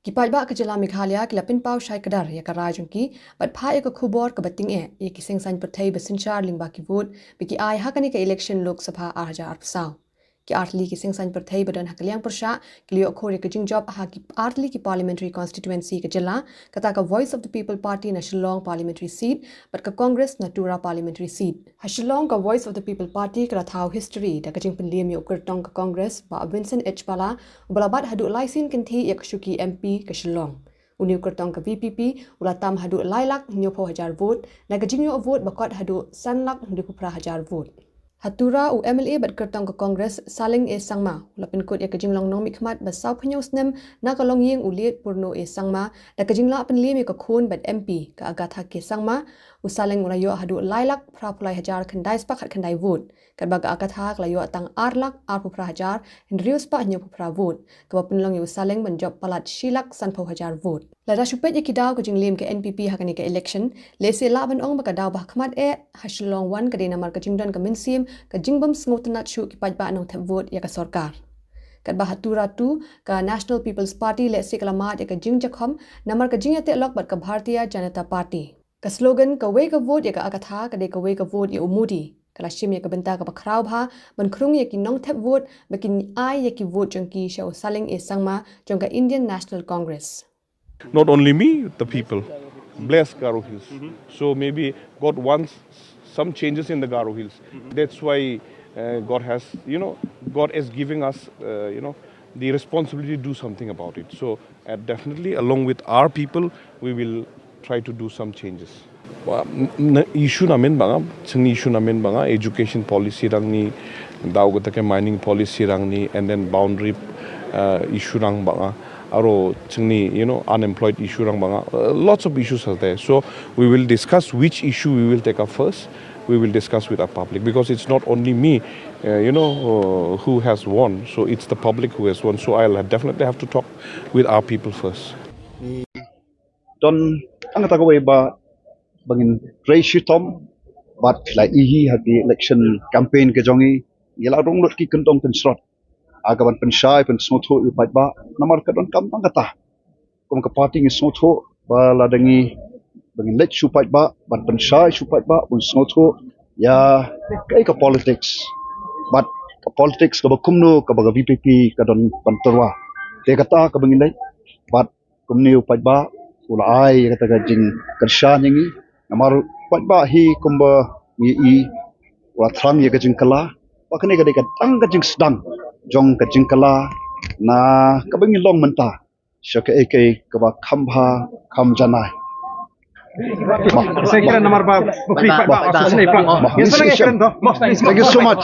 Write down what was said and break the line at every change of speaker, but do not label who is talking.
Ki paidbah ke Jylla Meghalaya kila pynpaw shai kdar ya karai jongki bat phah ya khubor ke tyngeh ya ki Seng Sain Pyrthei be Synshar lyngba ki vote biki ai hakani ke election Lok Sabha 2024 ki artylli ki Seng Sain Pyrthei badan hak Liang Pyrshah ki liok khur ya ke jingjop ha ki artylli ki Parliamentary constituency ke Jylla kata ka Voice of the People Party na Shillong Parliamentary seat bat ka Congress na Tura Parliamentary seat ha Shillong ka Voice of the People Party kra thau history da ka jing penliam ya kyrtoh ka Congress ba Vincent H pala balabat hadu laisin kinthi ya shuki MP ke Shillong Uniu kyrtoh ke VPP ulatam hadu lailak nyopo hajar vote na ka jingyo vote bakot hadu sanlak ndipupra hajar vote Tura u MLA bat kyrtoh ke Congress Saleng A Sangma ulapin kut ya ke jinglong nong mikmat ba sau phanyos nem na ka long ying uliet Purno A Sangma da ka jingla penlim ya ka khun bat MP ka Agatha K Sangma u Saleng ulayo hadu lailak prapulai hajar khandai spak hat khandai vote kat baga Agatha layo tang arlak arpupra hajar hendrius pa nyo pupra vote ka penlong yu Saleng banjob palat shilak sanpau hajar vote lada shupet ya kidaw ka jinglim ke NPP hakani ke election lese laban ong baka daw ba khmat e Shillong 1 ka dina mar ka jingdan ka minsim ka jingbam sngotanat shu ki paidbah nong thep vote ya ka sarkar kat bah Tura 2 ka National People's Party le siklamat ya ka jingjakhom namar ka jingiadei lok bat ka Bharatiya Janata Party ka slogan ka way ka vote ya ka Agatha ka de ka way ka vote ya umudi kala shim ya ka benta ka bakraw bha ban krung ya ki nong thep vote bakin ai ya ki vote jongki shaw Saleng A Sangma jongka Indian National Congress.
Not only me, the people. Bless Garo Hills. So maybe God wants some changes in the Garo Hills. That's why God is giving us, the responsibility to do something about it. So definitely, along with our people, we will try to do some changes. Issue namin banga, issue namin banga, education policy rang ni, Agatha K mining policy rang ni, and then boundary issue rang banga. Aro unemployed issue rang banga, lots of issues are there. So we will discuss which issue we will take up first. We will discuss with our public because it's not only me, who has won. So it's the public who has won. So I'll definitely have to talk with our people first.
Don Agatha K ba bangin Tracy Tom but like ihi hagi election campaign ke jongi yala rong lot ki kentong pensrot agaban penshai pen smotho yu paidbah namar kadon kam Agatha kom ka party ngi smotho ba ladangi bangin let shu paidbah ban penshai shu paidbah un smotho ya kai ka politics but ka politics ka kumno ka baga VPP kadon pantorwa te kata ka bangin let but kumni yu paidbah ulai kata ka jing kersha ngi namar paidbah hi kumba i wa thrang ye ka jing kala pakane ka de ka tang ka jing sedang jong ka jing kala na ka bangi long menta syaka ek ka ba khambha kham janai
saya kira nomor ba
thank you so much